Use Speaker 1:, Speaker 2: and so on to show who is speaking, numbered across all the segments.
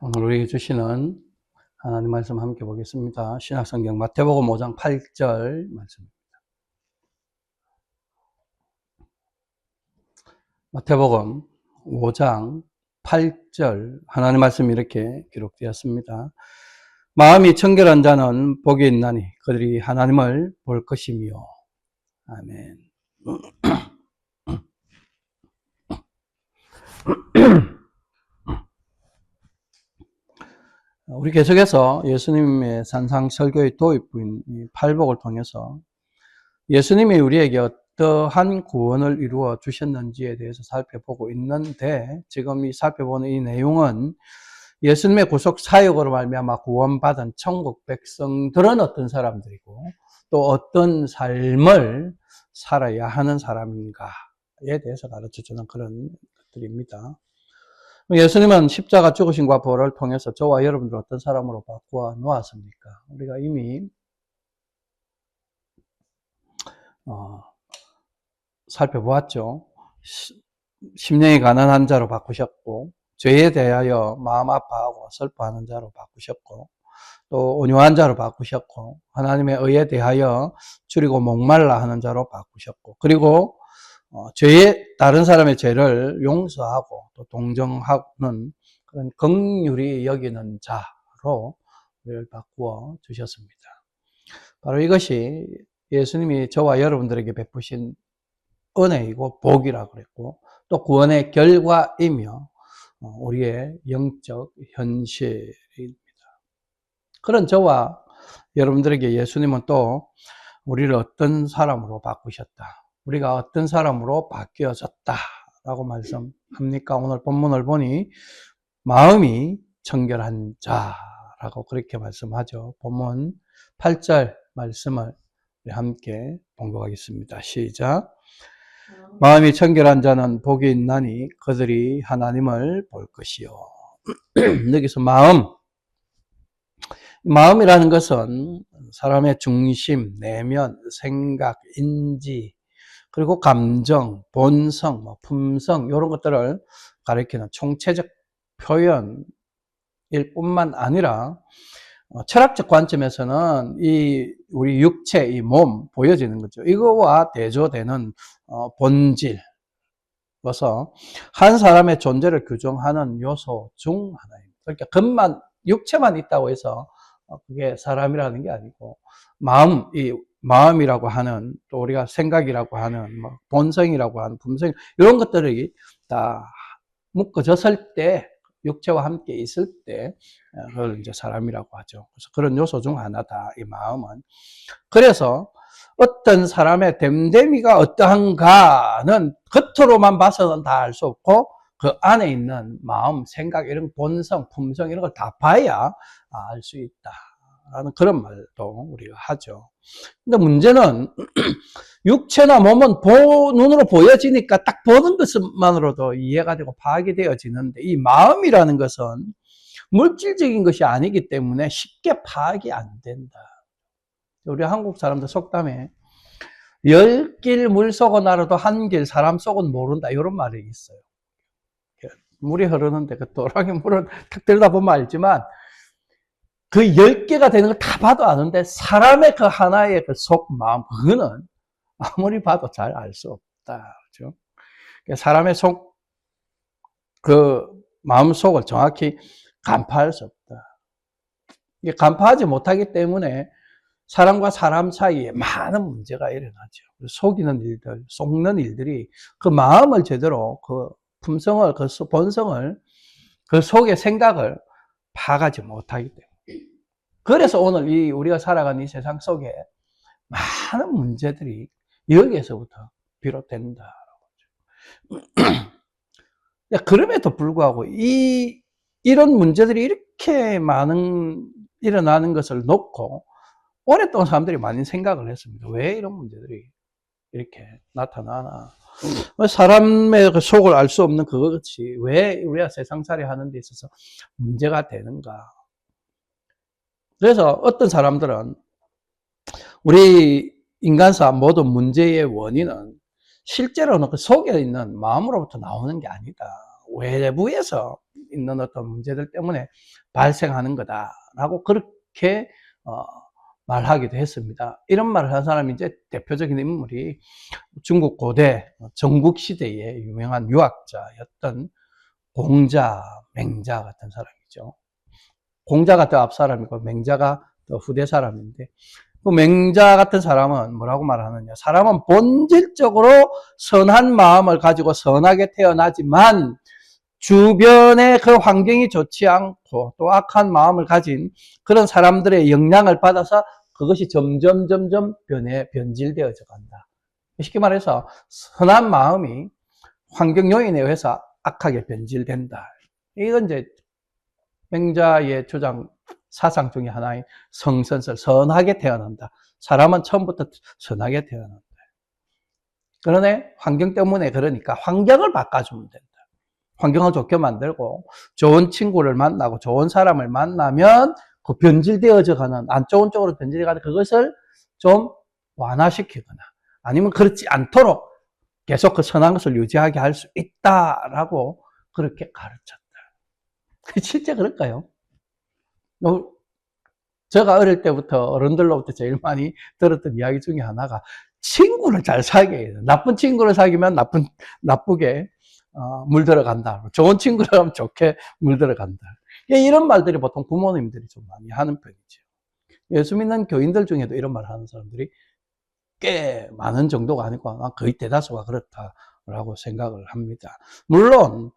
Speaker 1: 오늘 우리에게 주시는 하나님 말씀 함께 보겠습니다. 신약성경 마태복음 5장 8절 말씀입니다. 마태복음 5장 8절 하나님 말씀이 이렇게 기록되었습니다. 마음이 청결한 자는 복이 있나니 그들이 하나님을 볼 것이며. 아멘. 우리 계속해서 예수님의 산상 설교의 도입부인 팔복을 통해서 예수님이 우리에게 어떠한 구원을 이루어 주셨는지에 대해서 살펴보고 있는데, 지금 이 살펴보는 이 내용은 예수님의 구속 사역으로 말미암아 구원받은 천국 백성들은 어떤 사람들이고 또 어떤 삶을 살아야 하는 사람인가에 대해서 가르쳐주는 그런 것들입니다. 예수님은 십자가 죽으심과 부활을 통해서 저와 여러분들 어떤 사람으로 바꾸어 놓았습니까? 우리가 이미 살펴보았죠. 심령이 가난한 자로 바꾸셨고, 죄에 대하여 마음 아파하고 슬퍼하는 자로 바꾸셨고, 또 온유한 자로 바꾸셨고, 하나님의 의에 대하여 줄이고 목말라 하는 자로 바꾸셨고, 그리고 다른 사람의 죄를 용서하고 또 동정하는 그런 긍휼히 여기는 자로 우리를 바꾸어 주셨습니다. 바로 이것이 예수님이 저와 여러분들에게 베푸신 은혜이고 복이라고 그랬고, 또 구원의 결과이며 우리의 영적 현실입니다. 그런 저와 여러분들에게 예수님은 또 우리를 어떤 사람으로 바꾸셨다, 우리가 어떤 사람으로 바뀌어졌다라고 말씀합니까? 오늘 본문을 보니 마음이 청결한 자라고 그렇게 말씀하죠. 본문 8절 말씀을 함께 봉독하겠습니다. 시작. 마음이 청결한 자는 복이 있나니 그들이 하나님을 볼 것이요. 여기서 마음이라는 것은 사람의 중심, 내면, 생각, 인지, 그리고 감정, 본성, 품성 이런 것들을 가리키는 총체적 표현일 뿐만 아니라 철학적 관점에서는 우리 육체, 이 몸 보여지는 거죠. 이거와 대조되는 본질로서 한 사람의 존재를 규정하는 요소 중 하나입니다. 그러니까 육체만 있다고 해서 그게 사람이라는 게 아니고, 마음이라고 하는, 또 우리가 생각이라고 하는, 본성이라고 하는 품성, 이런 것들이 다 묶어졌을 때, 육체와 함께 있을 때, 그걸 이제 사람이라고 하죠. 그래서 그런 요소 중 하나다, 이 마음은. 그래서 어떤 사람의 됨됨이가 어떠한가는 겉으로만 봐서는 다 알 수 없고, 그 안에 있는 마음, 생각, 이런 본성, 품성, 이런 걸 다 봐야 알 수 있다라는 그런 말도 우리가 하죠. 근데 문제는 육체나 몸은 눈으로 보여지니까 딱 보는 것만으로도 이해가 되고 파악이 되어지는데, 이 마음이라는 것은 물질적인 것이 아니기 때문에 쉽게 파악이 안 된다. 우리 한국 사람들 속담에 10길 물 속은 알아도 1길 사람 속은 모른다, 이런 말이 있어요. 물이 흐르는데 그 도랑이 물을 탁 들여다보면 알지만 그 10개가 되는 걸 다 봐도 아는데, 사람의 그 하나의 그 속 마음, 그거는 아무리 봐도 잘 알 수 없다. 그렇죠? 사람의 그 마음 속을 정확히 간파할 수 없다. 이게 간파하지 못하기 때문에 사람과 사람 사이에 많은 문제가 일어나죠. 속이는 일들, 속는 일들이 그 마음을 제대로, 그 품성을, 그 본성을, 그 속의 생각을 파악하지 못하기 때문에. 그래서 오늘 우리가 살아가는 이 세상 속에 많은 문제들이 여기에서부터 비롯된다. 그럼에도 불구하고 이런 문제들이 이렇게 일어나는 것을 놓고 오랫동안 사람들이 많이 생각을 했습니다. 왜 이런 문제들이 이렇게 나타나나? 사람의 그 속을 알 수 없는 그것이 왜 우리가 세상살이 하는 데 있어서 문제가 되는가? 그래서 어떤 사람들은 우리 인간사 모든 문제의 원인은 실제로는 그 속에 있는 마음으로부터 나오는 게 아니다, 외부에서 있는 어떤 문제들 때문에 발생하는 거다라고 그렇게 말하기도 했습니다. 이런 말을 한 사람이 이제 대표적인 인물이 중국 고대 전국시대의 유명한 유학자였던 공자, 맹자 같은 사람이죠. 공자가 더 앞 사람이고 맹자가 더 후대 사람인데, 그 맹자 같은 사람은 뭐라고 말하느냐. 사람은 본질적으로 선한 마음을 가지고 선하게 태어나지만 주변의 그 환경이 좋지 않고 또 악한 마음을 가진 그런 사람들의 영향을 받아서 그것이 점점 변질되어져 간다. 쉽게 말해서 선한 마음이 환경 요인에 의해서 악하게 변질된다. 이건 이제 맹자의 주장 사상 중에 하나인 성선설, 선하게 태어난다. 사람은 처음부터 선하게 태어난다. 그러네 환경 때문에 그러니까 환경을 바꿔주면 된다. 환경을 좋게 만들고 좋은 친구를 만나고 좋은 사람을 만나면 그 변질되어져 가는, 안 좋은 쪽으로 변질해가는 그것을 좀 완화시키거나 아니면 그렇지 않도록 계속 그 선한 것을 유지하게 할 수 있다라고 그렇게 가르쳤다. 실제 그럴까요? 제가 어릴 때부터 어른들로부터 제일 많이 들었던 이야기 중에 하나가 친구를 잘 사귀어야 돼. 나쁜 친구를 사귀면 나쁘게 물들어 간다. 좋은 친구를 하면 좋게 물들어 간다. 이런 말들이 보통 부모님들이 좀 많이 하는 편이죠. 예수 믿는 교인들 중에도 이런 말 하는 사람들이 꽤 많은 정도가 아니고 거의 대다수가 그렇다라고 생각을 합니다. 물론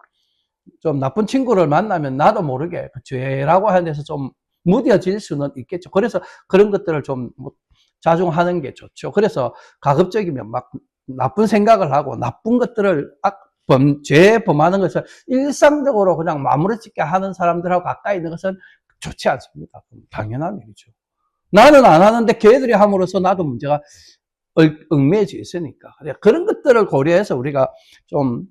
Speaker 1: 좀 나쁜 친구를 만나면 나도 모르게 그 죄라고 하는 데서 좀 무뎌질 수는 있겠죠. 그래서 그런 것들을 좀 자중하는 게 좋죠. 그래서 가급적이면 막 나쁜 생각을 하고 나쁜 것들을 죄 범하는 것을 일상적으로 그냥 마무리 짓게 하는 사람들하고 가까이 있는 것은 좋지 않습니다. 당연한 일이죠. 나는 안 하는데 걔들이 함으로써 나도 문제가 얽매여져 있으니까. 그런 것들을 고려해서 우리가 좀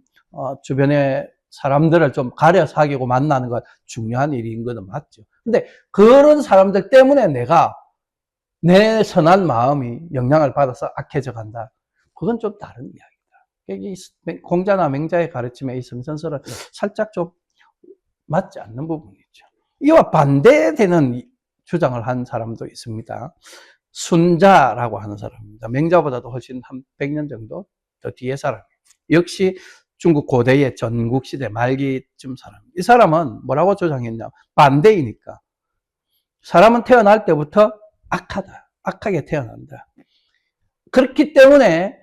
Speaker 1: 주변에 사람들을 좀 가려 사귀고 만나는 건 중요한 일인 것은 맞죠. 근데 그런 사람들 때문에 내 선한 마음이 영향을 받아서 악해져 간다. 그건 좀 다른 이야기다. 공자나 맹자의 가르침에 이 성선설은 살짝 좀 맞지 않는 부분이 있죠. 이와 반대되는 주장을 한 사람도 있습니다. 순자라고 하는 사람입니다. 맹자보다도 훨씬 한 100년 정도 더 뒤에 사람. 역시 중국 고대의 전국시대 말기쯤 사람. 이 사람은 뭐라고 주장했냐. 반대이니까. 사람은 태어날 때부터 악하다. 악하게 태어난다. 그렇기 때문에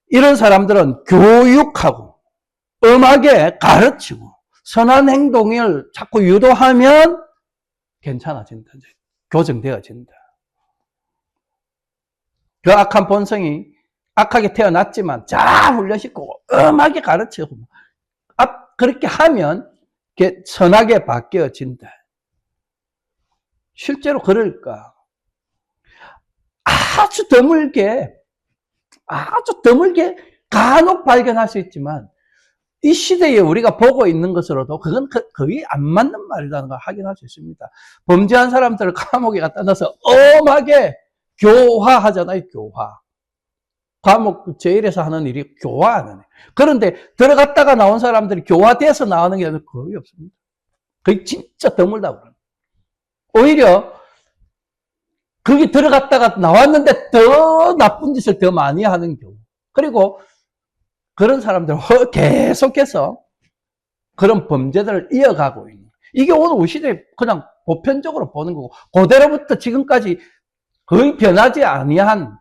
Speaker 1: 이런 사람들은 교육하고 엄하게 가르치고 선한 행동을 자꾸 유도하면 괜찮아진다. 교정되어진다. 그 악한 본성이 악하게 태어났지만 잘 훈련시키고 엄하게 가르치고 그렇게 하면 선하게 바뀌어진다. 실제로 그럴까? 아주 드물게 간혹 발견할 수 있지만 이 시대에 우리가 보고 있는 것으로도 그건 거의 안 맞는 말이라는 걸 확인할 수 있습니다. 범죄한 사람들을 감옥에 갖다 넣어서 엄하게 교화하잖아요. 교화. 감옥 제일에서 하는 일이 교화하는 애. 그런데 들어갔다가 나온 사람들이 교화돼서 나오는 게 거의 없습니다. 거의 진짜 드물다고 그래요. 오히려 거기 들어갔다가 나왔는데 더 나쁜 짓을 더 많이 하는 경우. 그리고 그런 사람들 계속해서 그런 범죄들을 이어가고 있는. 이게 오늘 우리 시대에 그냥 보편적으로 보는 거고, 고대로부터 지금까지 거의 변하지 아니한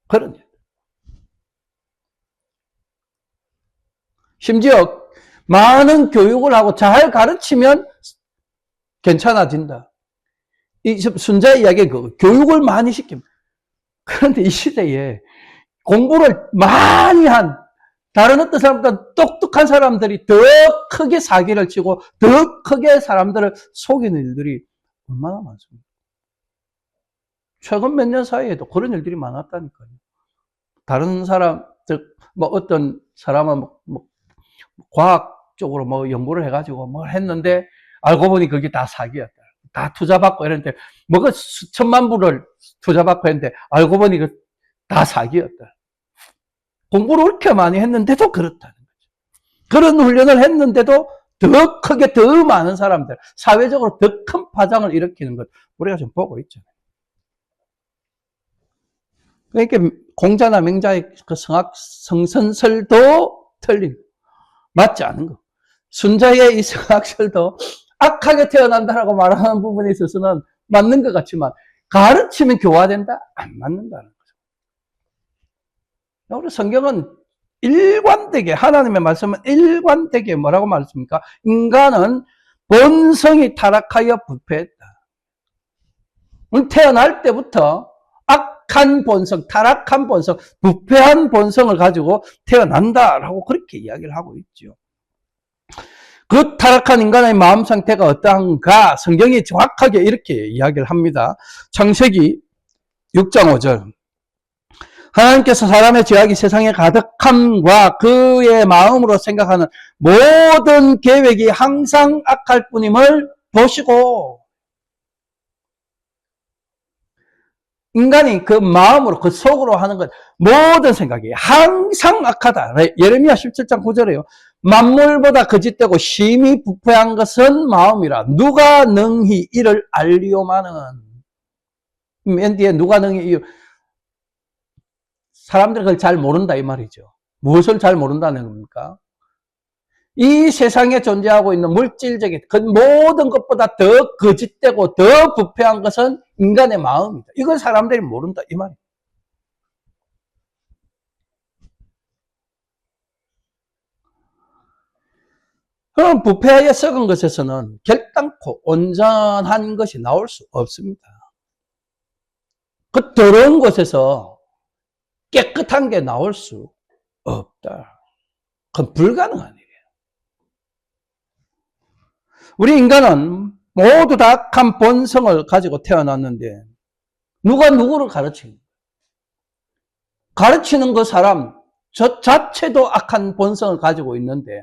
Speaker 1: 그런. 심지어 많은 교육을 하고 잘 가르치면 괜찮아진다. 이 순자의 이야기는 그거. 교육을 많이 시킵니다. 그런데 이 시대에 공부를 많이 한 다른 어떤 사람보다 똑똑한 사람들이 더 크게 사기를 치고 더 크게 사람들을 속이는 일들이 얼마나 많습니까? 최근 몇 년 사이에도 그런 일들이 많았다니까요. 다른 사람들, 어떤 사람은 과학적으로 연구를 해가지고 뭘 했는데 알고 보니 그게 다 사기였다. 다 투자받고 이랬는데 뭐가 수천만 불을 투자받고 했는데 알고 보니 그 다 사기였다. 공부를 그렇게 많이 했는데도 그렇다는 거죠. 그런 훈련을 했는데도 더 크게 더 많은 사람들, 사회적으로 더 큰 파장을 일으키는 것 우리가 지금 보고 있잖아요. 그러니까 공자나 맹자의 그 성선설도 틀린, 맞지 않은 거. 순자의 이 성악설도 악하게 태어난다라고 말하는 부분에 있어서는 맞는 것 같지만 가르치면 교화된다? 안 맞는다는 거죠. 우리 성경은 일관되게, 하나님의 말씀은 일관되게 뭐라고 말했습니까? 인간은 본성이 타락하여 부패했다. 태어날 때부터 악한 본성, 타락한 본성, 부패한 본성을 가지고 태어난다라고 그렇게 이야기를 하고 있죠. 그 타락한 인간의 마음 상태가 어떠한가 성경이 정확하게 이렇게 이야기를 합니다. 창세기 6장 5절. 하나님께서 사람의 죄악이 세상에 가득함과 그의 마음으로 생각하는 모든 계획이 항상 악할 뿐임을 보시고, 인간이 그 마음으로, 그 속으로 하는 것, 모든 생각이 항상 악하다. 예레미야 17장 9절에요. 만물보다 거짓되고 심히 부패한 것은 마음이라. 누가 능히 이를 알리오마는. 맨 뒤에 누가 능히, 사람들이 그걸 잘 모른다 이 말이죠. 무엇을 잘 모른다는 겁니까? 이 세상에 존재하고 있는 물질적인 그 모든 것보다 더 거짓되고 더 부패한 것은 인간의 마음이다. 이걸 사람들이 모른다 이 말이에요. 그럼 부패하여 썩은 것에서는 결단코 온전한 것이 나올 수 없습니다. 그 더러운 곳에서 깨끗한 게 나올 수 없다. 그건 불가능한 일이에요. 우리 인간은 모두 다 악한 본성을 가지고 태어났는데 누가 누구를 가르치는 거예요? 가르치는 그 사람 저 자체도 악한 본성을 가지고 있는데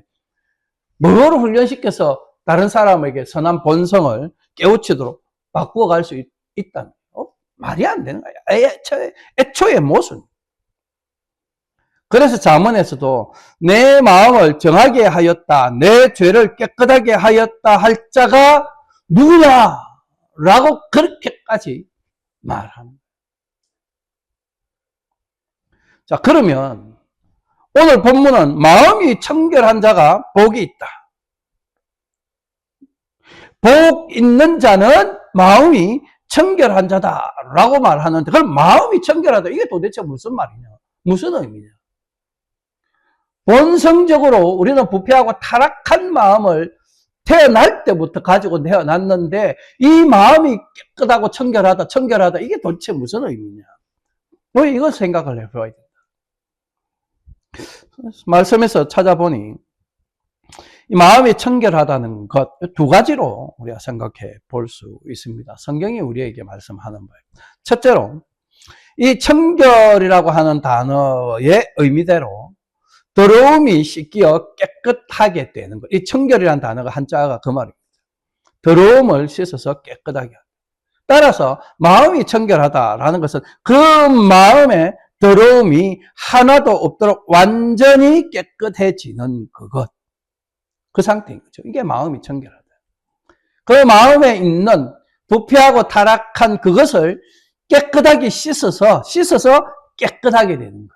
Speaker 1: 뭘 훈련시켜서 다른 사람에게 선한 본성을 깨우치도록 바꾸어갈 수 있다는 거예요. 말이 안 되는 거예요. 애초에 무슨. 그래서 잠언에서도 내 마음을 정하게 하였다, 내 죄를 깨끗하게 하였다 할 자가 누구냐? 라고 그렇게까지 말합니다. 자, 그러면 오늘 본문은 마음이 청결한 자가 복이 있다. 복 있는 자는 마음이 청결한 자다라고 말하는데 그럼 마음이 청결하다 이게 도대체 무슨 말이냐? 무슨 의미냐? 본성적으로 우리는 부패하고 타락한 마음을 태어날 때부터 가지고 태어났는데 이 마음이 깨끗하고 청결하다 이게 도대체 무슨 의미냐? 왜 이걸 생각을 해봐야 된다. 말씀에서 찾아보니 이 마음이 청결하다는 것 두 가지로 우리가 생각해 볼 수 있습니다. 성경이 우리에게 말씀하는 바예요. 첫째로 이 청결이라고 하는 단어의 의미대로 더러움이 씻겨 깨끗하게 되는 것. 이 청결이라는 단어가 한자가 그 말입니다. 더러움을 씻어서 깨끗하게 하다. 따라서 마음이 청결하다라는 것은 그 마음에 더러움이 하나도 없도록 완전히 깨끗해지는 그것. 그 상태인 거죠. 이게 마음이 청결하다. 그 마음에 있는 부패하고 타락한 그것을 깨끗하게 씻어서 깨끗하게 되는 것.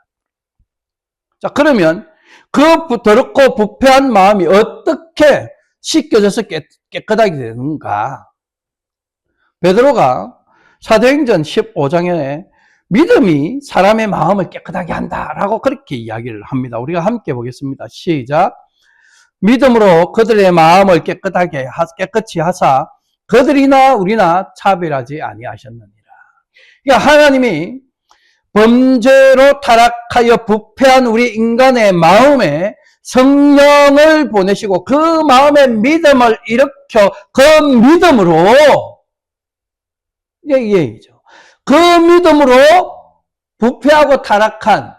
Speaker 1: 자, 그러면 그 더럽고 부패한 마음이 어떻게 씻겨져서 깨끗하게 되는가? 베드로가 사도행전 15장에 믿음이 사람의 마음을 깨끗하게 한다라고 그렇게 이야기를 합니다. 우리가 함께 보겠습니다. 시작. 믿음으로 그들의 마음을 깨끗이 하사 그들이나 우리나 차별하지 아니하셨느니라. 그러니까 하나님이 범죄로 타락하여 부패한 우리 인간의 마음에 성령을 보내시고 그 마음에 믿음을 일으켜 그 믿음으로 이 얘기죠. 그 믿음으로 부패하고 타락한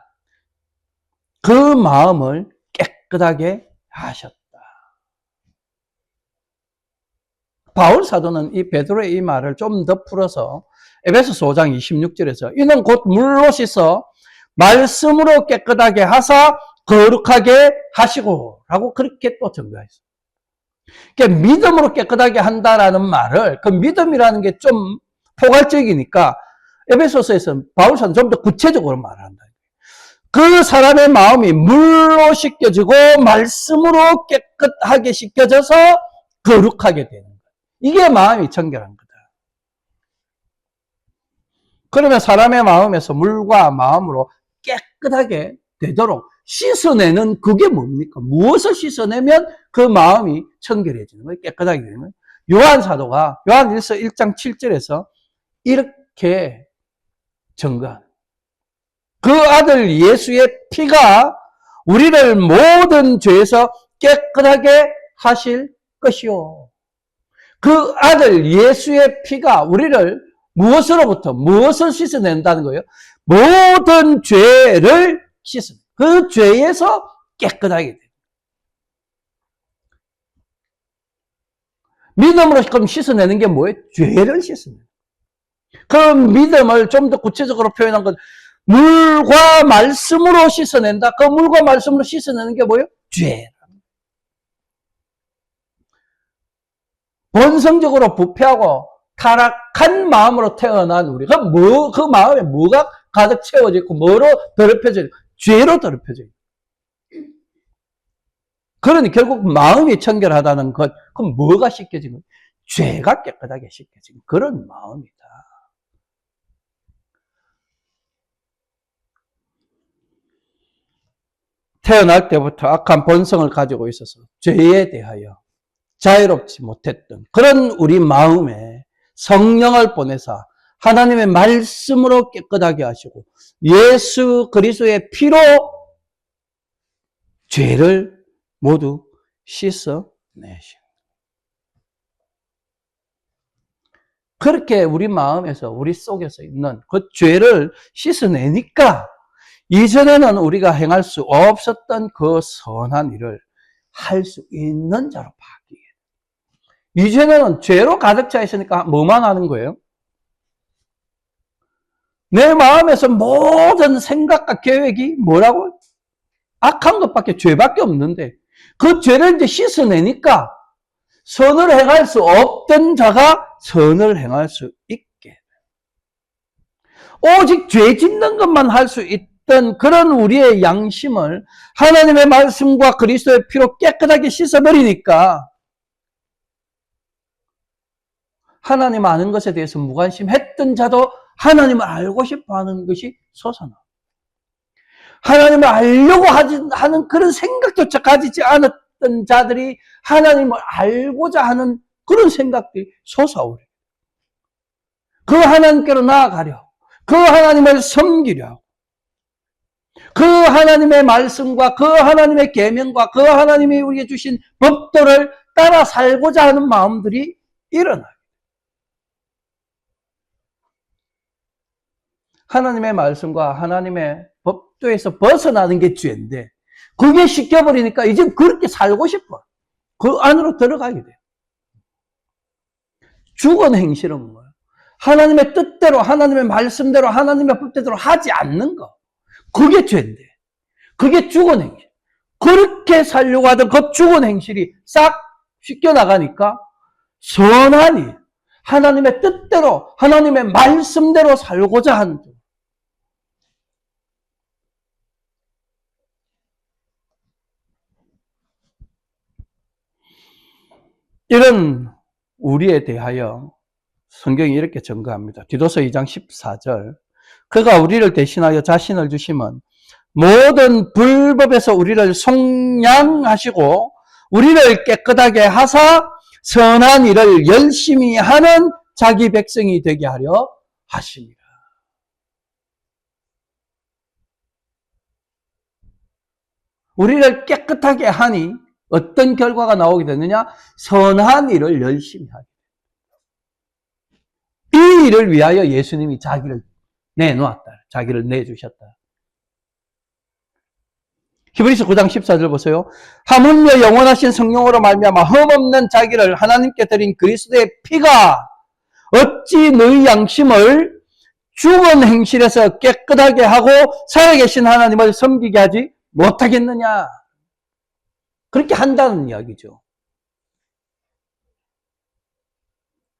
Speaker 1: 그 마음을 깨끗하게 하셨다. 바울 사도는 이 베드로의 이 말을 좀 더 풀어서 에베소서 5장 26절에서 이는 곧 물로 씻어 말씀으로 깨끗하게 하사 거룩하게 하시고 라고 그렇게 또 증거했어요. 그러니까 믿음으로 깨끗하게 한다라는 말을, 그 믿음이라는 게 좀 포괄적이니까 에베소서에서 바울사는 좀 더 구체적으로 말한다. 그 사람의 마음이 물로 씻겨지고 말씀으로 깨끗하게 씻겨져서 거룩하게 되는 거예요. 이게 마음이 정결한 거다. 그러면 사람의 마음에서 물과 마음으로 깨끗하게 되도록 씻어내는 그게 뭡니까? 무엇을 씻어내면 그 마음이 청결해지는 거예요? 깨끗하게 되는 거예요? 요한 사도가 요한일서 1장 7절에서 이렇게 증거하는, 그 아들 예수의 피가 우리를 모든 죄에서 깨끗하게 하실 것이요. 그 아들 예수의 피가 우리를 무엇으로부터 무엇을 씻어낸다는 거예요? 모든 죄를 씻어내. 그 죄에서 깨끗하게 돼요. 믿음으로 그럼 씻어내는 게 뭐예요? 죄를 씻어내는. 그 믿음을 좀 더 구체적으로 표현한 건 물과 말씀으로 씻어낸다. 그 물과 말씀으로 씻어내는 게 뭐예요? 죄. 본성적으로 부패하고 타락한 마음으로 태어난 우리가 그 마음에 뭐가 가득 채워져 있고 뭐로 더럽혀져 있고 죄로 더럽혀져 있고. 그러니 결국 마음이 청결하다는 것, 그럼 뭐가 씻겨진 거예요? 죄가 깨끗하게 씻겨진 그런 마음이다. 태어날 때부터 악한 본성을 가지고 있어서 죄에 대하여 자유롭지 못했던 그런 우리 마음에 성령을 보내사 하나님의 말씀으로 깨끗하게 하시고 예수 그리스도의 피로 죄를 모두 씻어내시고, 그렇게 우리 마음에서 우리 속에서 있는 그 죄를 씻어내니까 이전에는 우리가 행할 수 없었던 그 선한 일을 할 수 있는 자로 바뀌게. 이전에는 죄로 가득 차 있으니까 뭐만 하는 거예요? 내 마음에서 모든 생각과 계획이 뭐라고? 악한 것밖에, 죄밖에 없는데 그 죄를 이제 씻어내니까 선을 행할 수 없던 자가 선을 행할 수 있게. 오직 죄 짓는 것만 할 수 있던 그런 우리의 양심을 하나님의 말씀과 그리스도의 피로 깨끗하게 씻어버리니까 하나님 아는 것에 대해서 무관심했던 자도 하나님을 알고 싶어하는 것이 솟아나. 하나님을 알려고 하는 그런 생각조차 가지지 않았던 자들이 하나님을 알고자 하는 그런 생각들이 솟아오래. 그 하나님께로 나아가려, 그 하나님을 섬기려, 그 하나님의 말씀과 그 하나님의 계명과 그 하나님이 우리에게 주신 법도를 따라 살고자 하는 마음들이 일어나요. 하나님의 말씀과 하나님의 법도에서 벗어나는 게 죄인데 그게 시켜버리니까 이제 그렇게 살고 싶어. 그 안으로 들어가게 돼요. 죽은 행실은 뭐예요? 하나님의 뜻대로, 하나님의 말씀대로, 하나님의 법대로 하지 않는 거. 그게 죄인데. 그게 죽은 행실. 그렇게 살려고 하던 그 죽은 행실이 싹 씻겨나가니까 선하니 하나님의 뜻대로, 하나님의 말씀대로 살고자 하는 것. 이런 우리에 대하여 성경이 이렇게 증거합니다. 디도서 2장 14절. 그가 우리를 대신하여 자신을 주심은 모든 불법에서 우리를 속량하시고 우리를 깨끗하게 하사 선한 일을 열심히 하는 자기 백성이 되게 하려 하십니다. 우리를 깨끗하게 하니 어떤 결과가 나오게 되느냐? 선한 일을 열심히 하게. 이 일을 위하여 예수님이 자기를 내놓았다. 자기를 내주셨다. 히브리서 9장 14절 보세요. 하물며 영원하신 성령으로 말미암아 흠없는 자기를 하나님께 드린 그리스도의 피가 어찌 너희 양심을 죽은 행실에서 깨끗하게 하고 살아계신 하나님을 섬기게 하지 못하겠느냐. 그렇게 한다는 이야기죠.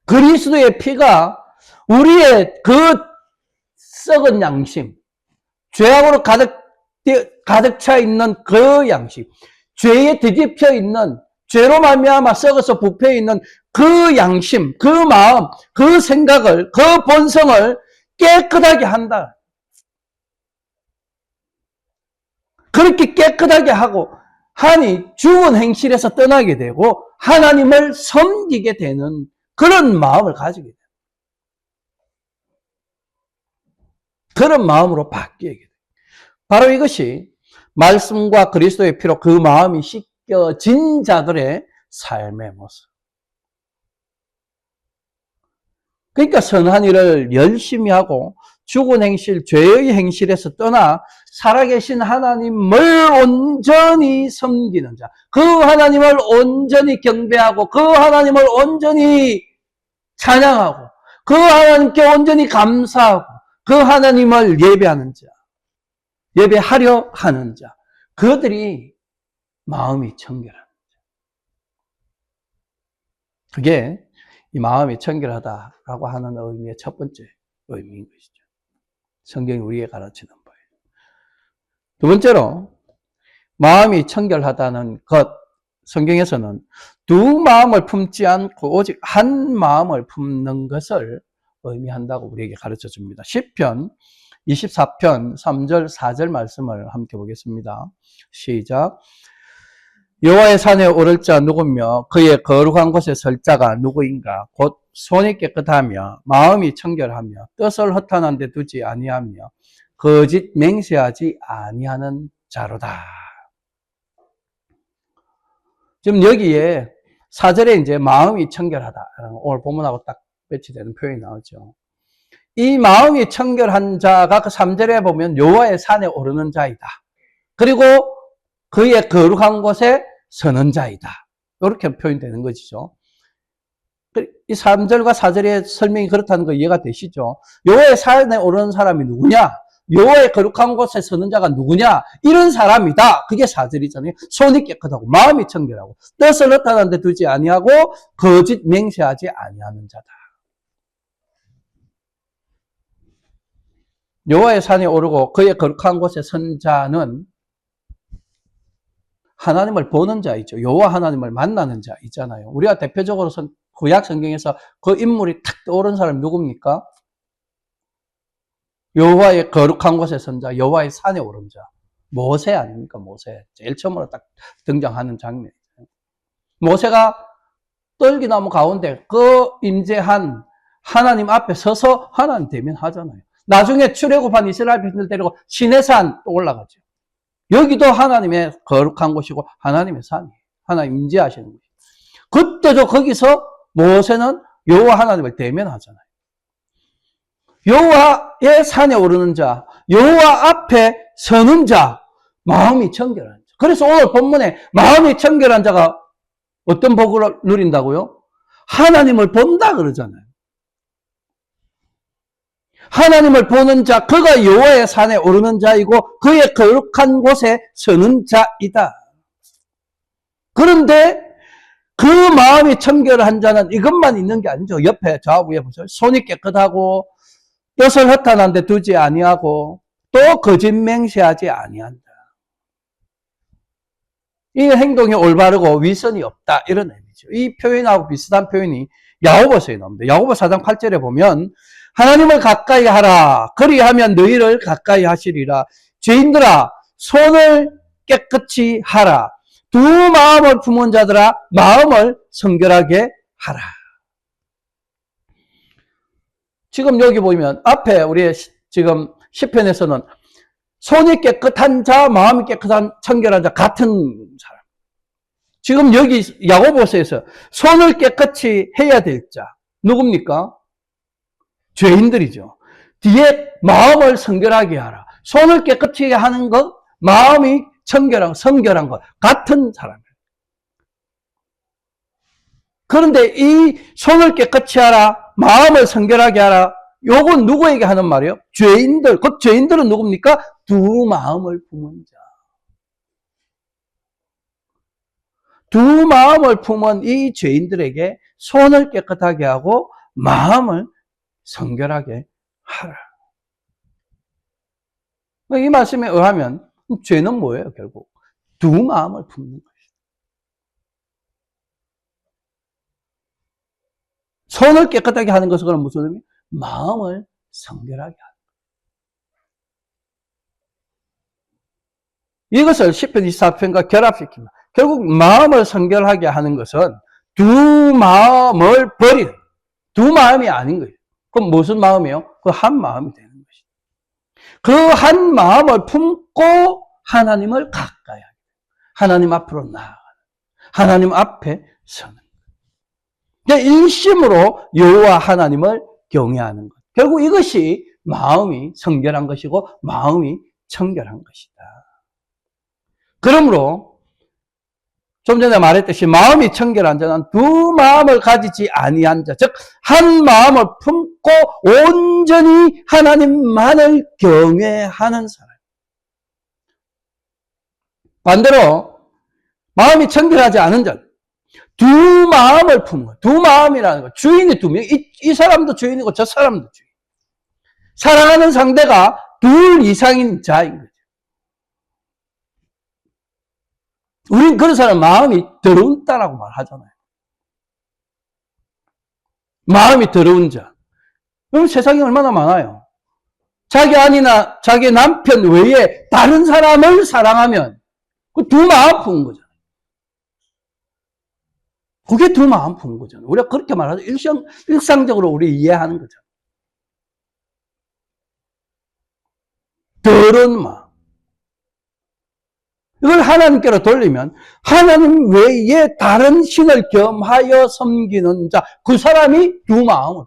Speaker 1: 그리스도의 피가 우리의 그 썩은 양심, 죄악으로 가득 차 있는 그 양심, 죄에 뒤집혀 있는, 죄로 말미암아 썩어서 부패해 있는 그 양심, 그 마음, 그 생각을, 그 본성을 깨끗하게 한다. 그렇게 깨끗하게 하고 하니 죽은 행실에서 떠나게 되고 하나님을 섬기게 되는 그런 마음을 가지게 돼요. 그런 마음으로 바뀌게 돼요. 바로 이것이 말씀과 그리스도의 피로 그 마음이 씻겨진 자들의 삶의 모습. 그러니까 선한 일을 열심히 하고 죽은 행실, 죄의 행실에서 떠나 살아계신 하나님을 온전히 섬기는 자, 그 하나님을 온전히 경배하고 그 하나님을 온전히 찬양하고 그 하나님께 온전히 감사하고 그 하나님을 예배하는 자, 예배하려 하는 자, 그들이 마음이 청결한 자. 그게 이 마음이 청결하다라고 하는 의미의 첫 번째 의미인 것이죠. 성경이 우리에게 가르치는 바예요. 두 번째로 마음이 청결하다는 것, 성경에서는 두 마음을 품지 않고 오직 한 마음을 품는 것을 의미한다고 우리에게 가르쳐 줍니다. 시편 24편 3절 4절 말씀을 함께 보겠습니다. 시작. 여호와의 산에 오를 자 누구며 그의 거룩한 곳에 설 자가 누구인가? 곧 손이 깨끗하며 마음이 청결하며 뜻을 허탄한 데 두지 아니하며 거짓 맹세하지 아니하는 자로다. 지금 여기에 4절에 이제 마음이 청결하다. 오늘 본문하고 딱 배치되는 표현이 나오죠. 이 마음이 청결한 자가 그 3절에 보면 여호와의 산에 오르는 자이다. 그리고 그의 거룩한 곳에 서는 자이다. 이렇게 표현되는 것이죠. 이 3절과 4절의 설명이 그렇다는 거 이해가 되시죠? 여호와의 산에 오르는 사람이 누구냐? 여호와의 거룩한 곳에 서는 자가 누구냐? 이런 사람이다. 그게 4절이잖아요. 손이 깨끗하고 마음이 청결하고 뜻을 허탄한 데 두지 아니하고 거짓 맹세하지 아니하는 자다. 여호와의 산에 오르고 그의 거룩한 곳에 선 자는 하나님을 보는 자이죠. 여호와 하나님을 만나는 자 있잖아요. 우리가 대표적으로 구약 성경에서 그 인물이 탁 떠오른 사람이 누굽니까? 여호와의 거룩한 곳에 선 자, 여호와의 산에 오른 자. 모세 아닙니까? 모세. 제일 처음으로 딱 등장하는 장면이죠. 모세가 떨기나무 가운데 그 임재한 하나님 앞에 서서 하나님 대면하잖아요. 나중에 출애굽한 이스라엘 백성들 데리고 시내산 또 올라가죠. 여기도 하나님의 거룩한 곳이고 하나님의 산이에요. 하나님 임재하시는 곳이에요. 그때도 거기서 모세는 여호와 하나님을 대면하잖아요. 여호와의 산에 오르는 자, 여호와 앞에 서는 자, 마음이 청결한 자. 그래서 오늘 본문에 마음이 청결한 자가 어떤 복을 누린다고요? 하나님을 본다 그러잖아요. 하나님을 보는 자, 그가 여호와의 산에 오르는 자이고 그의 거룩한 곳에 서는 자이다. 그런데 그 마음이 청결한 자는 이것만 있는 게 아니죠. 옆에 좌우에 보세요. 손이 깨끗하고 뜻을 허탄한 데 두지 아니하고 또 거짓 맹세하지 아니한다. 이 행동이 올바르고 위선이 없다. 이런 의미죠. 이 표현하고 비슷한 표현이 야고보서에 나옵니다. 야고보 4장 8절에 보면 하나님을 가까이 하라. 그리하면 너희를 가까이 하시리라. 죄인들아 손을 깨끗이 하라. 두 마음을 품은 자들아 마음을 성결하게 하라. 지금 여기 보면 앞에 우리 지금 시편에서는 손이 깨끗한 자, 마음이 깨끗한 청결한 자 같은 사람. 지금 여기 야고보서에서 손을 깨끗이 해야 될 자 누굽니까? 죄인들이죠. 뒤에 마음을 성결하게 하라. 손을 깨끗이 하는 것, 마음이 청결한, 성결한 것 같은 사람이에요. 그런데 이 손을 깨끗이 하라, 마음을 성결하게 하라, 요건 누구에게 하는 말이에요? 죄인들. 그 죄인들은 누굽니까? 두 마음을 품은 자. 두 마음을 품은 이 죄인들에게 손을 깨끗하게 하고 마음을 성결하게 하라. 이 말씀에 의하면 죄는 뭐예요? 결국 두 마음을 품는 것이다. 손을 깨끗하게 하는 것은 무슨 의미? 마음을 성결하게 하는 것. 이것을 시편 24편과 결합시킵니다. 결국 마음을 성결하게 하는 것은 두 마음을 버리는, 두 마음이 아닌 거예요. 그럼 무슨 마음이에요? 그 한 마음이 되는 것이죠. 그 한 마음을 품고 하나님을 가까이 하게, 하나님 앞으로 나아가는, 하나님 앞에 서는 것. 일심으로 여호와 하나님을 경외하는 것. 결국 이것이 마음이 성결한 것이고 마음이 청결한 것이다. 그러므로 좀 전에 말했듯이 마음이 청결한 자는 두 마음을 가지지 아니한 자, 즉 한 마음을 품고 온전히 하나님만을 경외하는 사람. 반대로 마음이 청결하지 않은 자는 두 마음을 품는 거. 두 마음이라는 거. 주인이 두 명. 이 사람도 주인이고 저 사람도 주인. 사랑하는 상대가 둘 이상인 자인 거죠. 우린 그런 사람 마음이 더러운다라고 말하잖아요. 마음이 더러운 자. 그럼 세상에 얼마나 많아요. 자기 아내나 자기 남편 외에 다른 사람을 사랑하면 그 두 마음 품은 거잖아요. 그게 두 마음 품은 거잖아요. 우리가 그렇게 말하죠. 일상적으로 우리 이해하는 거죠. 더러운 마음. 이걸 하나님께로 돌리면 하나님 외에 다른 신을 겸하여 섬기는 자, 그 사람이 두 마음을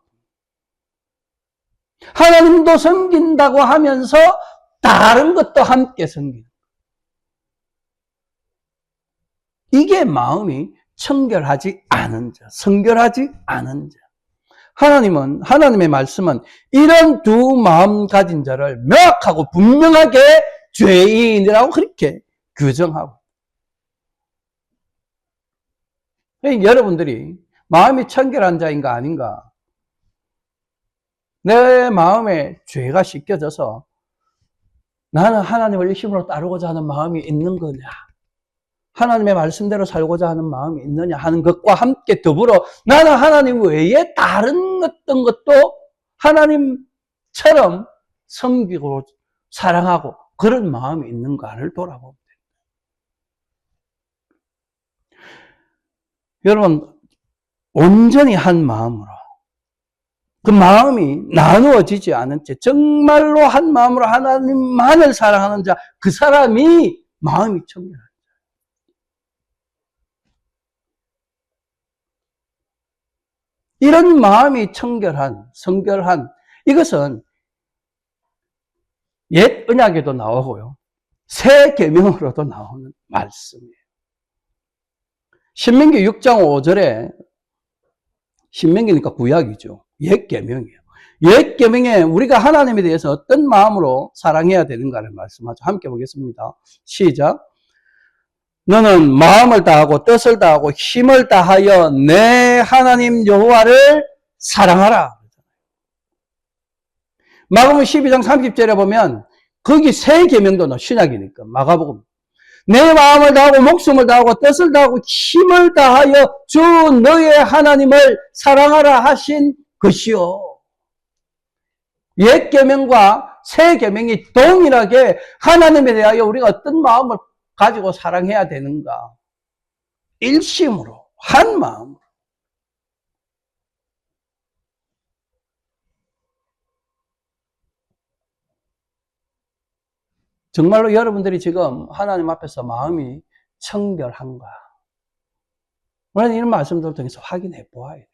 Speaker 1: 하나님도 섬긴다고 하면서 다른 것도 함께 섬기는 이게 마음이 청결하지 않은 자, 성결하지 않은 자. 하나님은, 하나님의 말씀은 이런 두 마음 가진 자를 명확하고 분명하게 죄인이라고 그렇게 규정하고. 여러분들이 마음이 청결한 자인가 아닌가? 내 마음에 죄가 씻겨져서 나는 하나님을 일심으로 따르고자 하는 마음이 있는 거냐? 하나님의 말씀대로 살고자 하는 마음이 있느냐 하는 것과 함께 더불어 나는 하나님 외에 다른 어떤 것도 하나님처럼 섬기고 사랑하고 그런 마음이 있는가를 돌아보면 됩니다. 여러분, 온전히 한 마음으로 그 마음이 나누어지지 않은 채 정말로 한 마음으로 하나님만을 사랑하는 자, 그 사람이 마음이 청결한 이런 마음이 청결한, 성결한 이것은 옛 언약에도 나오고요. 새 계명으로도 나오는 말씀이에요. 신명기 6장 5절에 신명기니까 구약이죠. 옛 계명이에요. 옛 계명에 우리가 하나님에 대해서 어떤 마음으로 사랑해야 되는가를 말씀하죠. 함께 보겠습니다. 시작. 너는 마음을 다하고 뜻을 다하고 힘을 다하여 내 하나님 여호와를 사랑하라. 마가복음 12장 30절에 보면 거기 새 계명도 넣어. 신약이니까 마가복음. 내 마음을 다하고 목숨을 다하고 뜻을 다하고 힘을 다하여 주 너의 하나님을 사랑하라 하신 것이요. 옛 계명과 새 계명이 동일하게 하나님에 대하여 우리가 어떤 마음을 가지고 사랑해야 되는가? 일심으로, 한 마음으로. 정말로 여러분들이 지금 하나님 앞에서 마음이 청결한가? 우리는 이런 말씀들을 통해서 확인해 보아야 돼요.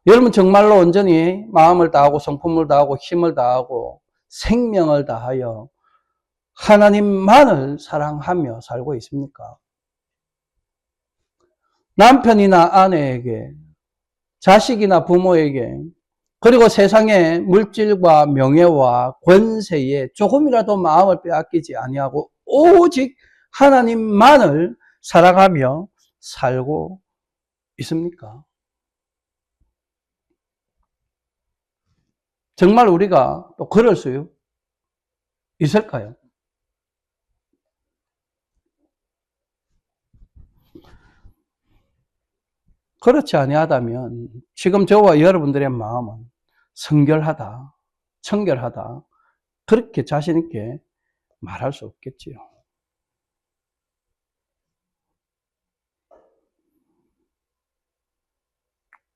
Speaker 1: 여러분 정말로 온전히 마음을 다하고 성품을 다하고 힘을 다하고 생명을 다하여 하나님만을 사랑하며 살고 있습니까? 남편이나 아내에게, 자식이나 부모에게, 그리고 세상의 물질과 명예와 권세에 조금이라도 마음을 빼앗기지 아니하고 오직 하나님만을 사랑하며 살고 있습니까? 정말 우리가 또 그럴 수 있을까요? 그렇지 아니하다면 지금 저와 여러분들의 마음은 성결하다, 청결하다, 그렇게 자신 있게 말할 수 없겠지요.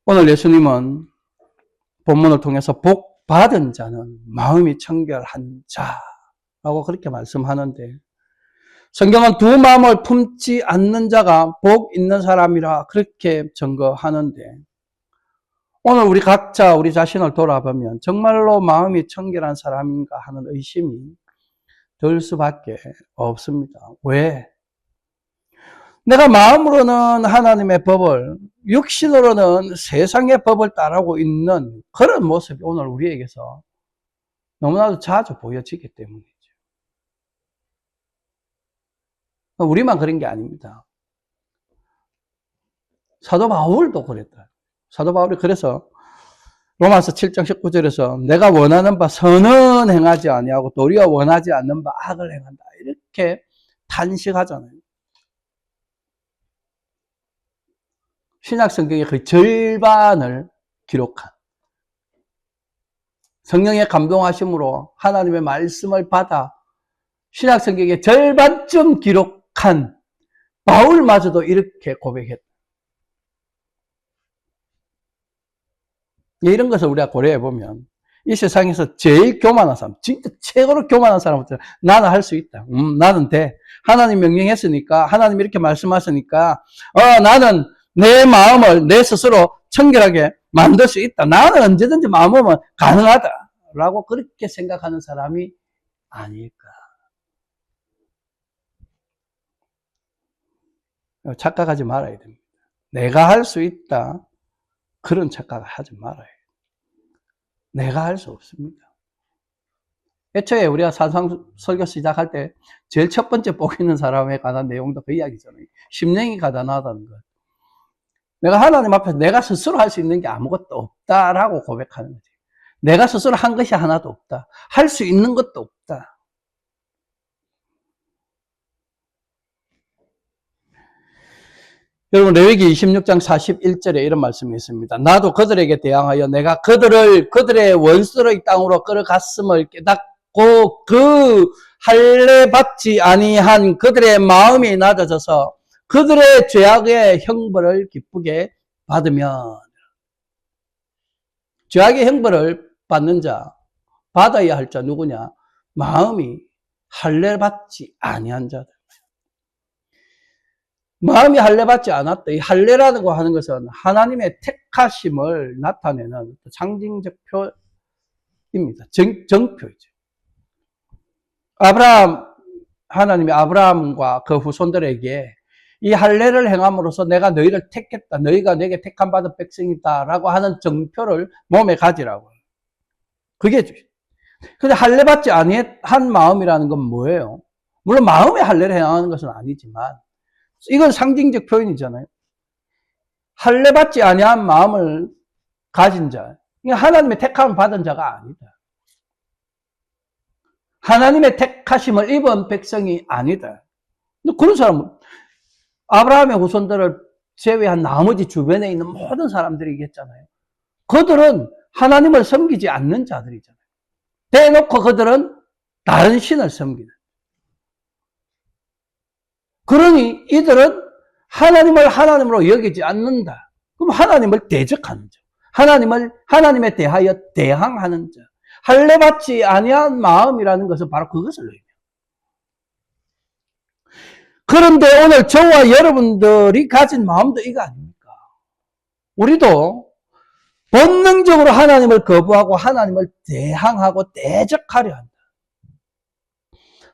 Speaker 1: 오늘 예수님은 본문을 통해서 복 받은 자는 마음이 청결한 자라고 그렇게 말씀하는데, 성경은 두 마음을 품지 않는 자가 복 있는 사람이라 그렇게 증거하는데, 오늘 우리 각자 우리 자신을 돌아보면 정말로 마음이 청결한 사람인가 하는 의심이 들 수밖에 없습니다. 왜? 내가 마음으로는 하나님의 법을, 육신으로는 세상의 법을 따르고 있는 그런 모습이 오늘 우리에게서 너무나도 자주 보여지기 때문이죠. 우리만 그런 게 아닙니다. 사도 바울도 그랬다. 사도 바울이 그래서 로마서 7장 19절에서 내가 원하는 바 선은 행하지 아니하고 도리어 원하지 않는 바 악을 행한다, 이렇게 탄식하잖아요. 신약 성경의 그 절반을 기록한, 성령의 감동하심으로 하나님의 말씀을 받아 신약 성경의 절반쯤 기록한 바울마저도 이렇게 고백했다. 이런 것을 우리가 고려해 보면 이 세상에서 제일 교만한 사람, 진짜 최고로 교만한 사람부터 나는 할 수 있다. 나는 돼. 하나님 명령했으니까, 하나님 이렇게 말씀하시니까, 나는 내 마음을 내 스스로 청결하게 만들 수 있다. 나는 언제든지 마음은 가능하다. 라고 그렇게 생각하는 사람이 아닐까. 착각하지 말아야 됩니다. 내가 할 수 있다, 그런 착각을 하지 말아요. 내가 할 수 없습니다. 애초에 우리가 사상 설교 시작할 때 제일 첫 번째 복 있는 사람에 관한 내용도 그 이야기잖아요. 심령이 가난하다는 것. 내가 하나님 앞에서 내가 스스로 할 수 있는 게 아무것도 없다라고 고백하는 거지. 내가 스스로 한 것이 하나도 없다. 할 수 있는 것도 없다. 여러분, 레위기 26장 41절에 이런 말씀이 있습니다. 나도 그들에게 대항하여 내가 그들을 그들의 원수의 땅으로 끌어갔음을 깨닫고 그 할례 받지 아니한 그들의 마음이 낮아져서 그들의 죄악의 형벌을 기쁘게 받으면, 죄악의 형벌을 받는 자, 받아야 할 자 누구냐? 마음이 할례 받지 아니한 자들. 마음이 할례 받지 않았다. 이 할례라는 거 하는 것은 하나님의 택하심을 나타내는 상징적 표입니다. 정표이죠. 하나님이 아브라함과 그 후손들에게 이 할례를 행함으로써 내가 너희를 택했다, 너희가 내게 택함 받은 백성이다 라고 하는 정표를 몸에 가지라고. 그게 근데 할례 받지 아니한 마음이라는 건 뭐예요? 물론 마음의 할례를 행하는 것은 아니지만 이건 상징적 표현이잖아요. 할례 받지 아니한 마음을 가진 자, 하나님의 택함을 받은 자가 아니다. 하나님의 택하심을 입은 백성이 아니다. 그런 사람은 아브라함의 후손들을 제외한 나머지 주변에 있는 모든 사람들이겠잖아요. 그들은 하나님을 섬기지 않는 자들이잖아요. 대놓고 그들은 다른 신을 섬기는. 그러니 이들은 하나님을 하나님으로 여기지 않는다. 그럼 하나님을 대적하는 자, 하나님에 대하여 대항하는 자, 할례 받지 아니한 마음이라는 것은 바로 그것을 의미해요. 그런데 오늘 저와 여러분들이 가진 마음도 이거 아닙니까? 우리도 본능적으로 하나님을 거부하고 하나님을 대항하고 대적하려 한다.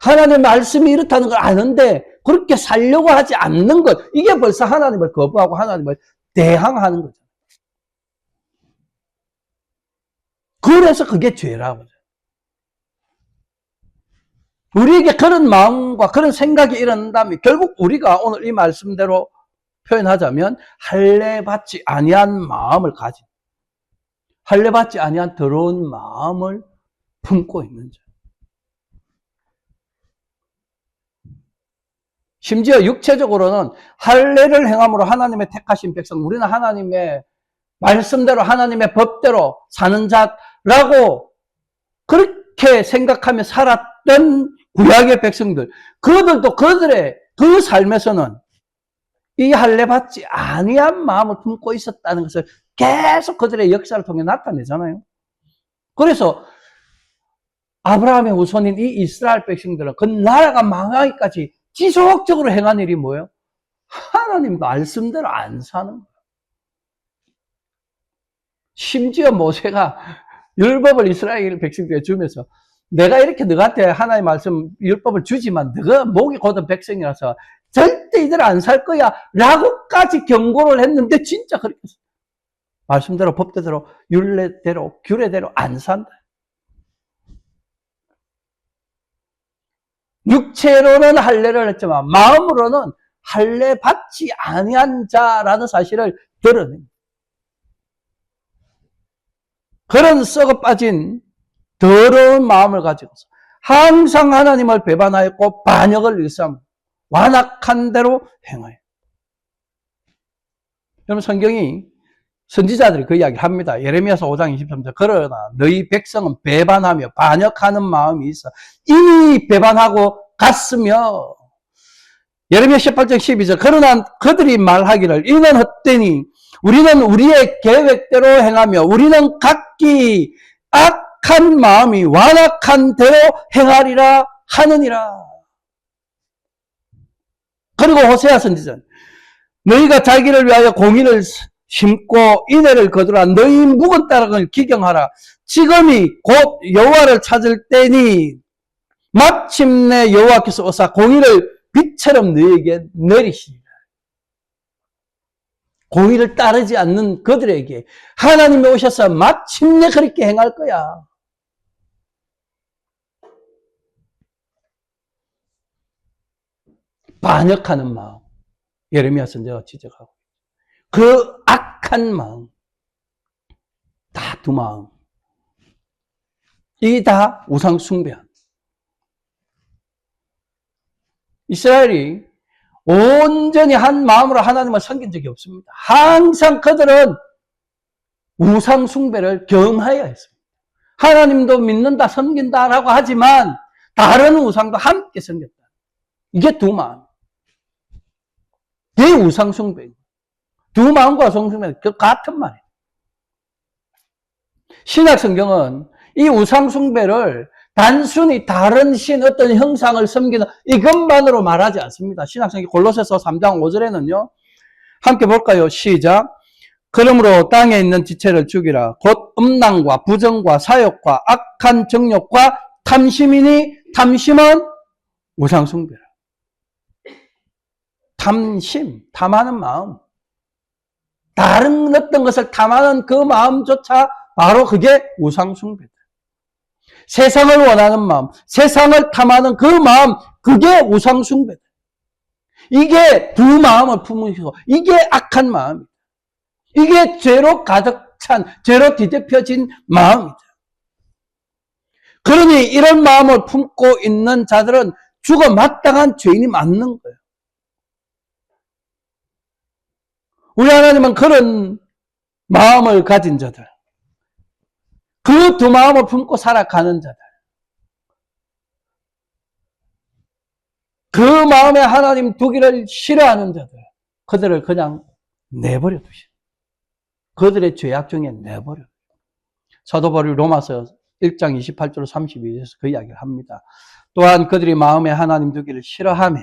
Speaker 1: 하나님의 말씀이 이렇다는 걸 아는데 그렇게 살려고 하지 않는 것, 이게 벌써 하나님을 거부하고 하나님을 대항하는 거죠. 그래서 그게 죄라고. 우리에게 그런 마음과 그런 생각이 일어난다면 결국 우리가 오늘 이 말씀대로 표현하자면 할례 받지 아니한 마음을 가진, 할례 받지 아니한 더러운 마음을 품고 있는 자. 심지어 육체적으로는 할례를 행함으로 하나님의 택하신 백성, 우리는 하나님의 말씀대로 하나님의 법대로 사는 자라고 그렇게 생각하며 살았던 구약의 백성들, 그들도 그들의 그 삶에서는 이 할례 받지 아니한 마음을 품고 있었다는 것을 계속 그들의 역사를 통해 나타내잖아요. 그래서 아브라함의 후손인 이 이스라엘 백성들은 그 나라가 망하기까지 지속적으로 행한 일이 뭐예요? 하나님 말씀대로 안 사는 거예요. 심지어 모세가 율법을 이스라엘 백성들에게 주면서 내가 이렇게 너한테 하나님의 말씀 율법을 주지만 너가 목이 곧은 백성이라서 절대 이대로 안 살 거야 라고까지 경고를 했는데 진짜 그렇게 했어요. 말씀대로 법대로 율례대로 규례대로 안 산다. 육체로는 할례를 했지만 마음으로는 할례 받지 아니한 자라는 사실을 드러냅니다. 그런 썩어 빠진 더러운 마음을 가지고서 항상 하나님을 배반하였고 반역을 일삼 완악한 대로 행하여. 여러분 성경이 선지자들이 그 이야기를 합니다. 예레미야서 5장 23절 그러나 너희 백성은 배반하며 반역하는 마음이 있어 이미 배반하고 갔으며 예레미야 18장 12절 그러나 그들이 말하기를 이는 헛되니 우리는 우리의 계획대로 행하며 우리는 각기 악한 마음이 완악한 대로 행하리라 하느니라. 그리고 호세아 선지자는 너희가 자기를 위하여 공의를 심고 인애를 거두라. 너희 묵은 땅을 기경하라. 지금이 곧 여호와를 찾을 때니 마침내 여호와께서 오사 공의를 빛처럼 너희에게 내리시리라. 공의를 따르지 않는 그들에게 하나님이 오셔서 마침내 그렇게 행할 거야. 반역하는 마음. 예레미야 선지자가 지적하고 그 악한 마음, 다 두 마음, 이게 다 우상 숭배한. 이스라엘이 온전히 한 마음으로 하나님을 섬긴 적이 없습니다. 항상 그들은 우상 숭배를 경하여 했습니다. 하나님도 믿는다, 섬긴다라고 하지만 다른 우상도 함께 섬겼다. 이게 두 마음. 이게 우상 숭배. 두 마음과 우상 숭배는 그 같은 말이에요. 신약 성경은 이 우상 숭배를 단순히 다른 신 어떤 형상을 섬기는 이것만으로 말하지 않습니다. 신약 성경 골로새서 3장 5절에는요. 함께 볼까요? 시작. 그러므로 땅에 있는 지체를 죽이라. 곧 음란과 부정과 사욕과 악한 정욕과 탐심이니 탐심은 우상 숭배라. 탐심, 탐하는 마음. 다른 어떤 것을 탐하는 그 마음조차 바로 그게 우상 숭배다. 세상을 원하는 마음, 세상을 탐하는 그 마음, 그게 우상 숭배다. 이게 두 마음을 품으시고, 이게 악한 마음이다. 이게 죄로 가득 찬, 죄로 뒤덮여진 마음이다. 그러니 이런 마음을 품고 있는 자들은 죽어 마땅한 죄인이 맞는 거예요. 우리 하나님은 그런 마음을 가진 자들, 그 두 마음을 품고 살아가는 자들, 그 마음에 하나님 두기를 싫어하는 자들, 그들을 그냥 내버려 두시오. 그들의 죄악 중에 내버려. 사도 바울이 로마서 1장 28절 32절에서 그 이야기를 합니다. 또한 그들이 마음에 하나님 두기를 싫어하며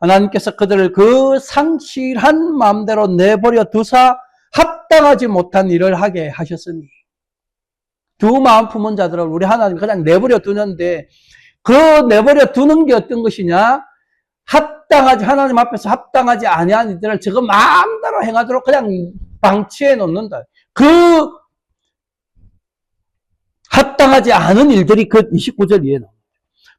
Speaker 1: 하나님께서 그들을 그 상실한 마음대로 내버려 두사 합당하지 못한 일을 하게 하셨으니 두 마음 품은 자들을 우리 하나님 그냥 내버려 두는데 그 내버려 두는 게 어떤 것이냐? 합당하지 하나님 앞에서 합당하지 아니한 이들을 저거 마음대로 행하도록 그냥 방치해 놓는다. 그 합당하지 않은 일들이 그 29절 이에 나옵니다.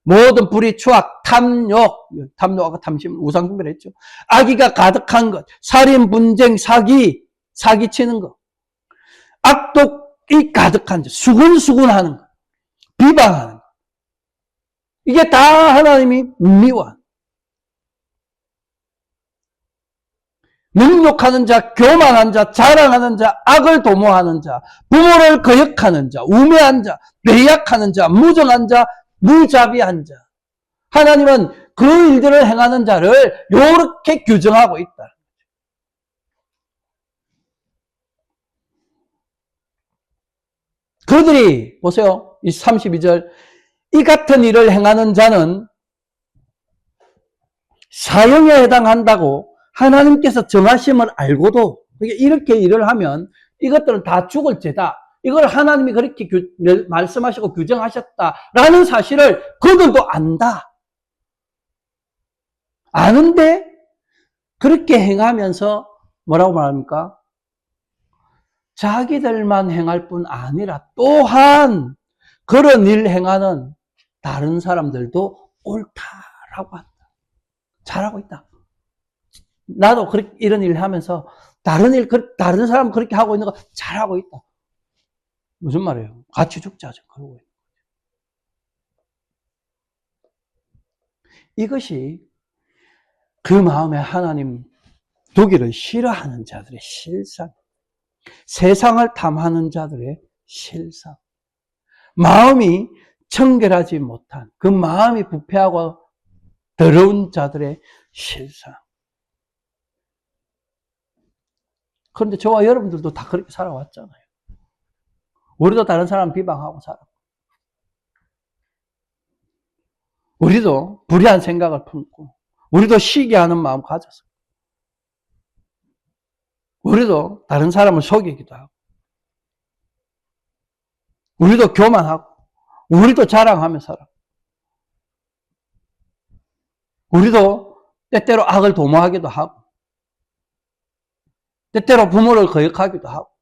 Speaker 1: 모든 불의, 추악, 탐욕, 아까 탐심, 우상숭배를 했죠. 악의가 가득한 것, 살인, 분쟁, 사기치는 것, 악독이 가득한 것, 수군수군하는 것, 비방하는 것. 이게 다 하나님이 미워하는 것. 능욕하는 자, 교만한 자, 자랑하는 자, 악을 도모하는 자, 부모를 거역하는 자, 우매한 자, 배약하는 자, 무정한 자, 무자비한 자. 하나님은 그 일들을 행하는 자를 이렇게 규정하고 있다. 그들이 보세요. 이 32절 이 같은 일을 행하는 자는 사형에 해당한다고 하나님께서 정하심을 알고도 이렇게 일을 하면 이것들은 다 죽을 죄다. 이걸 하나님이 그렇게 말씀하시고 규정하셨다라는 사실을 그들도 안다. 아는데 그렇게 행하면서 뭐라고 말합니까? 자기들만 행할 뿐 아니라 또한 그런 일 행하는 다른 사람들도 옳다라고 한다. 잘하고 있다. 나도 이런 일 하면서 다른 사람 그렇게 하고 있는 거 잘하고 있다. 무슨 말이에요? 같이 죽자. 그러고 있는 거죠. 이것이 그 마음에 하나님 두기를 싫어하는 자들의 실상, 세상을 탐하는 자들의 실상, 마음이 청결하지 못한 그 마음이 부패하고 더러운 자들의 실상. 그런데 저와 여러분들도 다 그렇게 살아왔잖아요. 우리도 다른 사람 비방하고 살았고, 우리도 불의한 생각을 품고, 우리도 시기하는 마음 가졌어요. 우리도 다른 사람을 속이기도 하고, 우리도 교만하고, 우리도 자랑하며 살아. 우리도 때때로 악을 도모하기도 하고, 때때로 부모를 거역하기도 하고.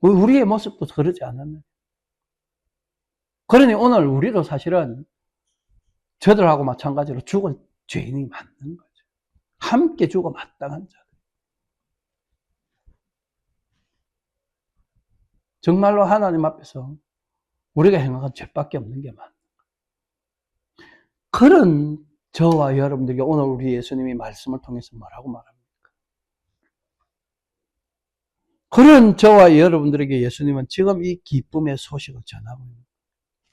Speaker 1: 우리의 모습도 그러지 않았나요? 그러니 오늘 우리도 사실은 저들하고 마찬가지로 죽을 죄인이 맞는 거죠. 함께 죽어 마땅한 자들. 정말로 하나님 앞에서 우리가 행한 죄밖에 없는 게 맞는 거예요. 그런 저와 여러분들에게 오늘 우리 예수님이 말씀을 통해서 뭐라고 말합니까? 그런 저와 여러분들에게 예수님은 지금 이 기쁨의 소식을 전하고 있는 거예요.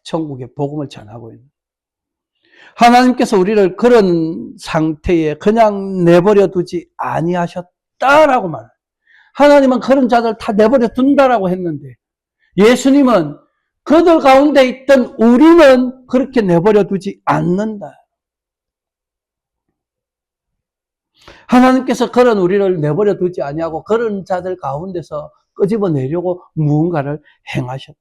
Speaker 1: 천국의 복음을 전하고 있는 거예요. 하나님께서 우리를 그런 상태에 그냥 내버려 두지 아니하셨다라고 말해요. 하나님은 그런 자들 다 내버려 둔다라고 했는데 예수님은 그들 가운데 있던 우리는 그렇게 내버려 두지 않는다. 하나님께서 그런 우리를 내버려 두지 아니하고 그런 자들 가운데서 끄집어내려고 무언가를 행하셨다.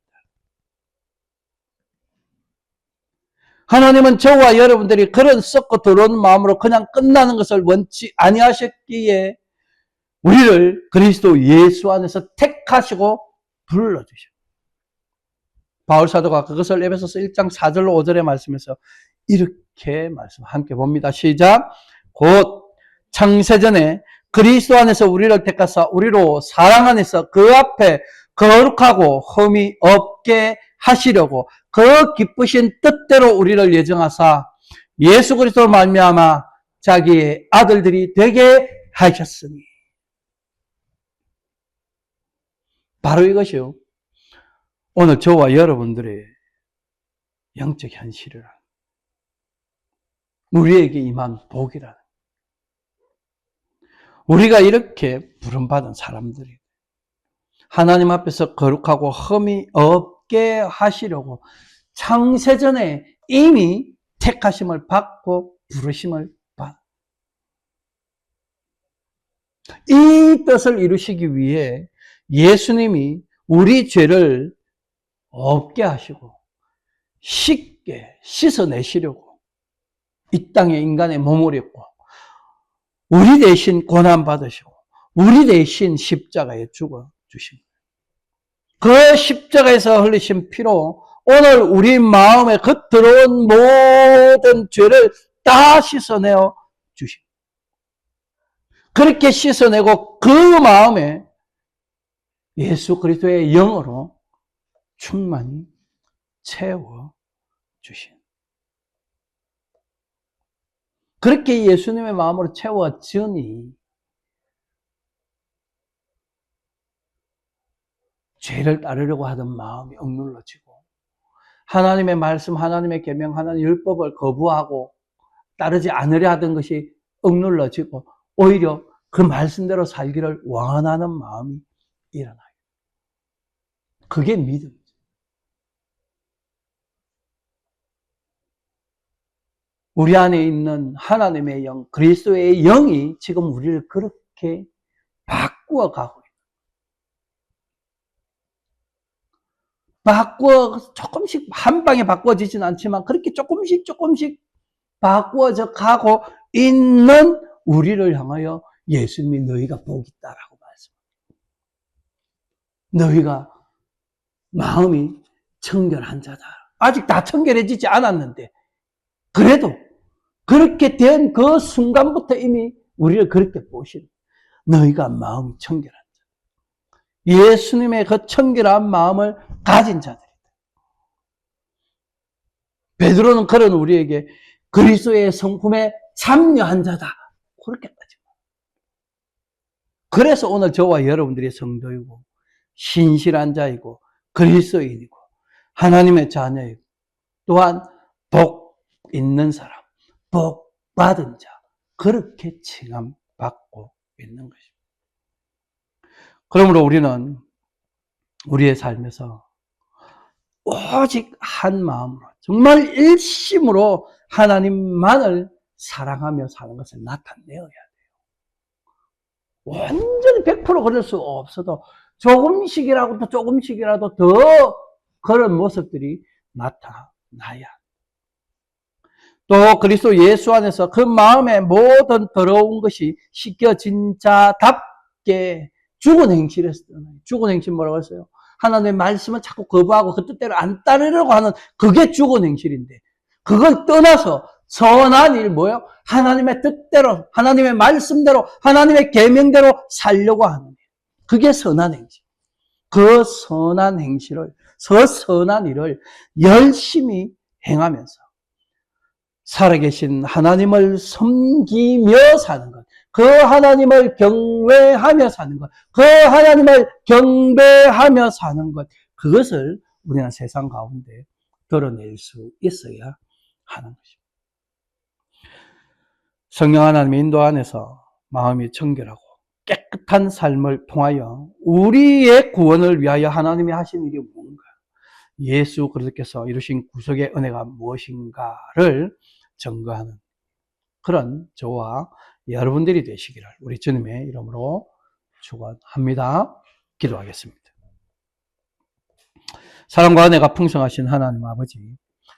Speaker 1: 하나님은 저와 여러분들이 그런 썩고 더러운 마음으로 그냥 끝나는 것을 원치 아니하셨기에 우리를 그리스도 예수 안에서 택하시고 불러주셨다. 바울 사도가 그것을 에베소서 1장 4절로 5절의 말씀에서 이렇게 함께 봅니다. 시작. 곧 창세전에 그리스도 안에서 우리를 택하사 우리로 사랑 안에서 그 앞에 거룩하고 흠이 없게 하시려고 그 기쁘신 뜻대로 우리를 예정하사 예수 그리스도로 말미암아 자기의 아들들이 되게 하셨으니. 바로 이것이요. 오늘 저와 여러분들의 영적 현실이라. 우리에게 임한 복이라. 우리가 이렇게 부름받은 사람들이 하나님 앞에서 거룩하고 흠이 없게 하시려고 창세전에 이미 택하심을 받고 부르심을 받아. 이 뜻을 이루시기 위해 예수님이 우리 죄를 없게 하시고 쉽게 씻어내시려고 이 땅에 인간의 몸을 입고 우리 대신 고난받으시고 우리 대신 십자가에 죽어 주신 거예요. 그 십자가에서 흘리신 피로 오늘 우리 마음에 그 들어온 모든 죄를 다 씻어내어 주신 거예요. 그렇게 씻어내고 그 마음에 예수 그리스도의 영으로 충만히 채워 주신. 그렇게 예수님의 마음으로 채워지니 죄를 따르려고 하던 마음이 억눌러지고 하나님의 말씀, 하나님의 계명, 하나님의 율법을 거부하고 따르지 않으려 하던 것이 억눌러지고 오히려 그 말씀대로 살기를 원하는 마음이 일어나요. 그게 믿음이죠. 우리 안에 있는 하나님의 영, 그리스도의 영이 지금 우리를 그렇게 바꾸어 가고 있어요. 조금씩 한 방에 바꿔지진 않지만 그렇게 조금씩 바꾸어져 가고 있는 우리를 향하여 예수님이 너희가 복이 있다라고 말씀합니다. 너희가 마음이 청결한 자다. 아직 다 청결해지지 않았는데 그래도 그렇게 된 그 순간부터 이미 우리를 그렇게 보시는 너희가 마음이 청결한 자. 예수님의 그 청결한 마음을 가진 자들이다. 베드로는 그런 우리에게 그리스도의 성품에 참여한 자다. 그렇게까지. 그래서 오늘 저와 여러분들이 성도이고 신실한 자이고 그리스도인이고 하나님의 자녀이고 또한 복 있는 사람, 복 받은 자 그렇게 칭함받고 있는 것입니다. 그러므로 우리는 우리의 삶에서 오직 한 마음으로 정말 일심으로 하나님만을 사랑하며 사는 것을 나타내어야 돼요. 완전히 100% 그럴 수 없어도 조금씩이라도 더 그런 모습들이 나타나야. 또 그리스도 예수 안에서 그 마음의 모든 더러운 것이 씻겨진 자답게 죽은 행실을 떠나요. 죽은 행실 뭐라고 했어요? 하나님의 말씀을 자꾸 거부하고 그 뜻대로 안 따르려고 하는 그게 죽은 행실인데 그걸 떠나서 선한 일 뭐예요? 하나님의 뜻대로, 하나님의 말씀대로, 하나님의 계명대로 살려고 하는 일. 그게 선한 행실. 그 선한 행실을, 그 선한 일을 열심히 행하면서 살아계신 하나님을 섬기며 사는 것, 그 하나님을 경외하며 사는 것, 그 하나님을 경배하며 사는 것, 그것을 우리는 세상 가운데 드러낼 수 있어야 하는 것입니다. 성령 하나님의 인도 안에서 마음이 청결하고 깨끗한 삶을 통하여 우리의 구원을 위하여 하나님이 하신 일이 뭔가, 예수 그리스도께서 이루신 구속의 은혜가 무엇인가를 증거하는 그런 저와 여러분들이 되시기를 우리 주님의 이름으로 축원합니다. 기도하겠습니다. 사랑과 은혜가 풍성하신 하나님 아버지,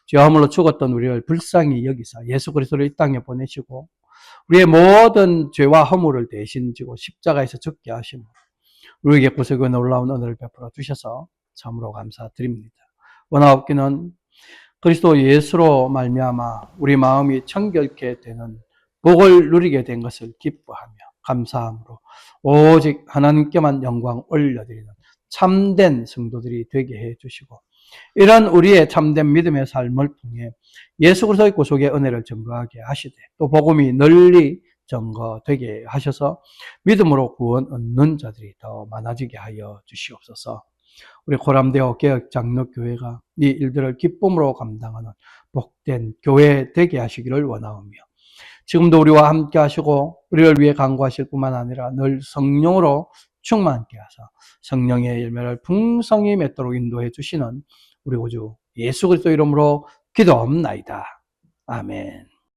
Speaker 1: 죄화물로 죽었던 우리를 불쌍히 여기사 예수 그리스도를 이 땅에 보내시고 우리의 모든 죄와 허물을 대신 지고 십자가에서 죽게 하심으로 우리에게 구속의 놀라운 은혜를 베풀어 주셔서 참으로 감사드립니다. 원하옵기는 그리스도 예수로 말미암아 우리 마음이 청결케 되는 복을 누리게 된 것을 기뻐하며 감사함으로 오직 하나님께만 영광 올려드리는 참된 성도들이 되게 해주시고 이런 우리의 참된 믿음의 삶을 통해 예수 그리스도의 구속의 은혜를 증거하게 하시되 또 복음이 널리 증거되게 하셔서 믿음으로 구원 얻는 자들이 더 많아지게 하여 주시옵소서. 우리 고람대교 개혁장로교회가 이 일들을 기쁨으로 감당하는 복된 교회 되게 하시기를 원하오며 지금도 우리와 함께 하시고 우리를 위해 간구하실 뿐만 아니라 늘 성령으로 충만케 하사 성령의 열매를 풍성히 맺도록 인도해 주시는 우리 구주 예수 그리스도 이름으로 기도합나이다. 아멘.